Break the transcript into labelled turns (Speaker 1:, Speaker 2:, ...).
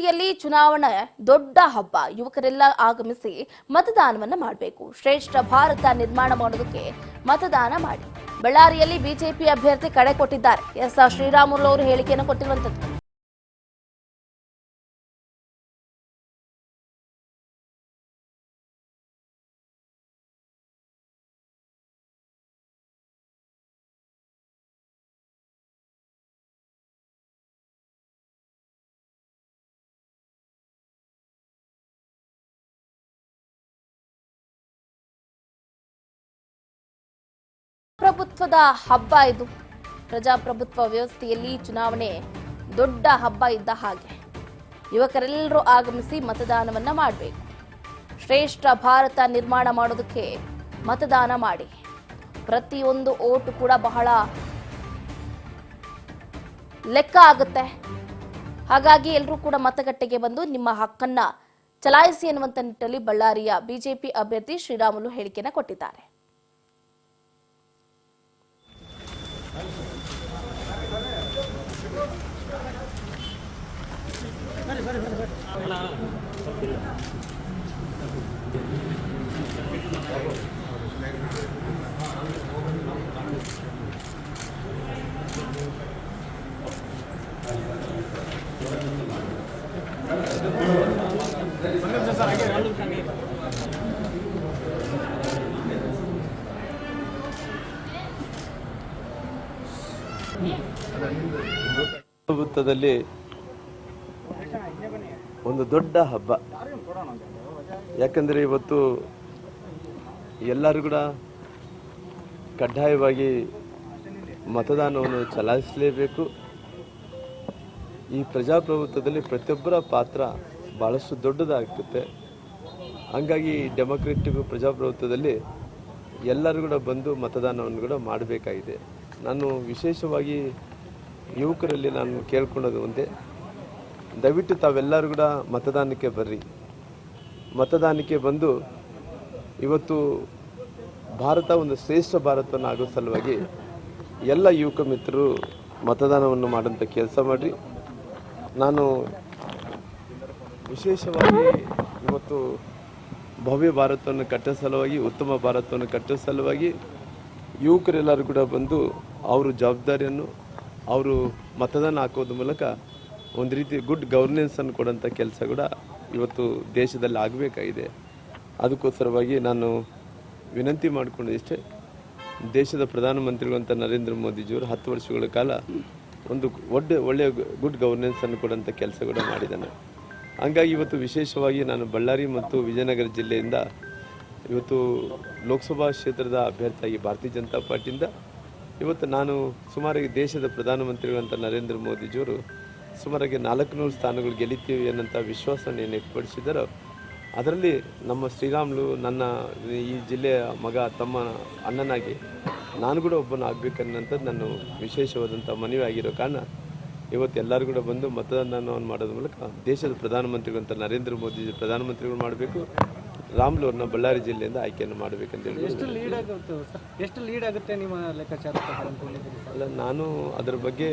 Speaker 1: ವ್ಯವಸ್ಥೆಯಲ್ಲಿ ಚುನಾವಣೆ ದೊಡ್ಡ ಹಬ್ಬ. ಯುವಕರೆಲ್ಲ ಆಗಮಿಸಿ ಮತದಾನವನ್ನ ಮಾಡಬೇಕು. ಶ್ರೇಷ್ಠ ಭಾರತ ನಿರ್ಮಾಣ ಮಾಡೋದಕ್ಕೆ ಮತದಾನ ಮಾಡಿ. ಬಳ್ಳಾರಿಯಲ್ಲಿ ಬಿಜೆಪಿ ಅಭ್ಯರ್ಥಿ ಕಡೆ ಕೊಟ್ಟಿದ್ದಾರೆ. ಎಸ್ ಶ್ರೀರಾಮುಲು ಅವರು ಹೇಳಿಕೆಯನ್ನು ಕೊಟ್ಟಿರುವಂತದ್ದು. ಪ್ರಜಾಪ್ರಭುತ್ವದ ಹಬ್ಬ ಇದು. ಪ್ರಜಾಪ್ರಭುತ್ವ ವ್ಯವಸ್ಥೆಯಲ್ಲಿ ಚುನಾವಣೆ ದೊಡ್ಡ ಹಬ್ಬ ಇದ್ದ ಹಾಗೆ. ಯುವಕರೆಲ್ಲರೂ ಆಗಮಿಸಿ ಮತದಾನವನ್ನ ಮಾಡಬೇಕು. ಶ್ರೇಷ್ಠ ಭಾರತ ನಿರ್ಮಾಣ ಮಾಡೋದಕ್ಕೆ ಮತದಾನ ಮಾಡಿ. ಪ್ರತಿಯೊಂದು ಓಟು ಕೂಡ ಬಹಳ ಲೆಕ್ಕ ಆಗುತ್ತೆ. ಹಾಗಾಗಿ ಎಲ್ಲರೂ ಕೂಡ ಮತಗಟ್ಟೆಗೆ ಬಂದು ನಿಮ್ಮ ಹಕ್ಕನ್ನ ಚಲಾಯಿಸಿ ಎನ್ನುವಂತ ನಿಟ್ಟಿನಲ್ಲಿ ಬಳ್ಳಾರಿಯ ಬಿಜೆಪಿ ಅಭ್ಯರ್ಥಿ ಶ್ರೀರಾಮುಲು ಹೇಳಿಕೆಯನ್ನು ಕೊಟ್ಟಿದ್ದಾರೆ.
Speaker 2: ಪ್ರಜಾಪ್ರಭುತ್ವದಲ್ಲಿ ಒಂದು ದೊಡ್ಡ ಹಬ್ಬ. ಯಾಕಂದರೆ ಇವತ್ತು ಎಲ್ಲರೂ ಕೂಡ ಕಡ್ಡಾಯವಾಗಿ ಮತದಾನವನ್ನು ಚಲಾಯಿಸಲೇಬೇಕು. ಈ ಪ್ರಜಾಪ್ರಭುತ್ವದಲ್ಲಿ ಪ್ರತಿಯೊಬ್ಬರ ಪಾತ್ರ ಭಾಳಷ್ಟು ದೊಡ್ಡದಾಗುತ್ತೆ. ಹಂಗಾಗಿ ಡೆಮೊಕ್ರೆಟಿಕ್ ಪ್ರಜಾಪ್ರಭುತ್ವದಲ್ಲಿ ಎಲ್ಲರೂ ಕೂಡ ಬಂದು ಮತದಾನವನ್ನು ಕೂಡ ಮಾಡಬೇಕಾಗಿದೆ. ನಾನು ವಿಶೇಷವಾಗಿ ಯುವಕರಲ್ಲಿ ನಾನು ಕೇಳ್ಕೊಳ್ಳೋದು ಒಂದೇ, ದಯವಿಟ್ಟು ತಾವೆಲ್ಲರೂ ಕೂಡ ಮತದಾನಕ್ಕೆ ಬರ್ರಿ. ಮತದಾನಕ್ಕೆ ಬಂದು ಇವತ್ತು ಭಾರತ ಒಂದು ಶ್ರೇಷ್ಠ ಭಾರತವನ್ನು ಆಗೋ ಸಲುವಾಗಿ ಎಲ್ಲ ಯುವಕ ಮಿತ್ರರು ಮತದಾನವನ್ನು ಮಾಡೋಂಥ ಕೆಲಸ ಮಾಡಿರಿ. ನಾನು ವಿಶೇಷವಾಗಿ ಇವತ್ತು ಭವ್ಯ ಭಾರತವನ್ನು ಕಟ್ಟೋ ಸಲುವಾಗಿ, ಉತ್ತಮ ಭಾರತವನ್ನು ಕಟ್ಟೋ ಸಲುವಾಗಿ ಯುವಕರೆಲ್ಲರೂ ಕೂಡ ಬಂದು ಅವ್ರ ಜವಾಬ್ದಾರಿಯನ್ನು ಅವರು ಮತದಾನ ಹಾಕೋದ್ರ ಮೂಲಕ ಒಂದು ರೀತಿ ಗುಡ್ ಗವರ್ನೆನ್ಸನ್ನು ಕೊಡೋಂಥ ಕೆಲಸ ಕೂಡ ಇವತ್ತು ದೇಶದಲ್ಲಿ ಆಗಬೇಕಾಗಿದೆ. ಅದಕ್ಕೋಸ್ಕರವಾಗಿ ನಾನು ವಿನಂತಿ ಮಾಡಿಕೊಂಡು ಇಷ್ಟೇ, ದೇಶದ ಪ್ರಧಾನಮಂತ್ರಿಗಳಂತ ನರೇಂದ್ರ ಮೋದಿಜಿಯವರು 10 ವರ್ಷಗಳ ಕಾಲ ಒಂದು ಒಳ್ಳೆಯ ಗುಡ್ ಗವರ್ನೆನ್ಸನ್ನು ಕೊಡೋಂಥ ಕೆಲಸ ಕೂಡ ಮಾಡಿದ್ದಾನೆ. ಹಂಗಾಗಿ ಇವತ್ತು ವಿಶೇಷವಾಗಿ ನಾನು ಬಳ್ಳಾರಿ ಮತ್ತು ವಿಜಯನಗರ ಜಿಲ್ಲೆಯಿಂದ ಇವತ್ತು ಲೋಕಸಭಾ ಕ್ಷೇತ್ರದ ಅಭ್ಯರ್ಥಿಯಾಗಿ ಭಾರತೀಯ ಜನತಾ ಪಾರ್ಟಿಯಿಂದ ಇವತ್ತು ನಾನು ಸುಮಾರಾಗಿ ದೇಶದ ಪ್ರಧಾನಮಂತ್ರಿಗಳಂತ ನರೇಂದ್ರ ಮೋದಿಜಿಯವರು ಸುಮಾರಾಗಿ 400 ಸ್ಥಾನಗಳು ಗೆಲ್ಲಿತೀವಿ ಅನ್ನೋಂಥ ವಿಶ್ವಾಸವನ್ನು ಏನು ವ್ಯಕ್ತಪಡಿಸಿದ್ದಾರೋ, ಅದರಲ್ಲಿ ನಮ್ಮ ಶ್ರೀರಾಮುಲು ನನ್ನ ಈ ಜಿಲ್ಲೆಯ ಮಗ, ತಮ್ಮ, ಅಣ್ಣನಾಗಿ ನಾನು ಕೂಡ ಒಬ್ಬನ ಆಗಬೇಕನ್ನೋಂಥದ್ದು ನಾನು ವಿಶೇಷವಾದಂಥ ಮನವಿ ಆಗಿರೋ ಕಾರಣ ಇವತ್ತು ಎಲ್ಲರೂ ಕೂಡ ಬಂದು ಮತದಾನವನ್ನು ಮಾಡೋದ್ರ ಮೂಲಕ ದೇಶದ ಪ್ರಧಾನಮಂತ್ರಿಗಳಂತ ನರೇಂದ್ರ ಮೋದಿ ಪ್ರಧಾನಮಂತ್ರಿಗಳು ಮಾಡಬೇಕು, ರಾಮುಲು ಅವ್ರನ್ನ ಬಳ್ಳಾರಿ ಜಿಲ್ಲೆಯಿಂದ ಆಯ್ಕೆಯನ್ನು ಮಾಡಬೇಕಂತ ಹೇಳಿ.
Speaker 3: ಎಷ್ಟು ಲೀಡ್ ಆಗುತ್ತೆ ನಿಮ್ಮ ಲೆಕ್ಕಾಚಾರ?
Speaker 2: ಅಲ್ಲ, ನಾನು ಅದರ ಬಗ್ಗೆ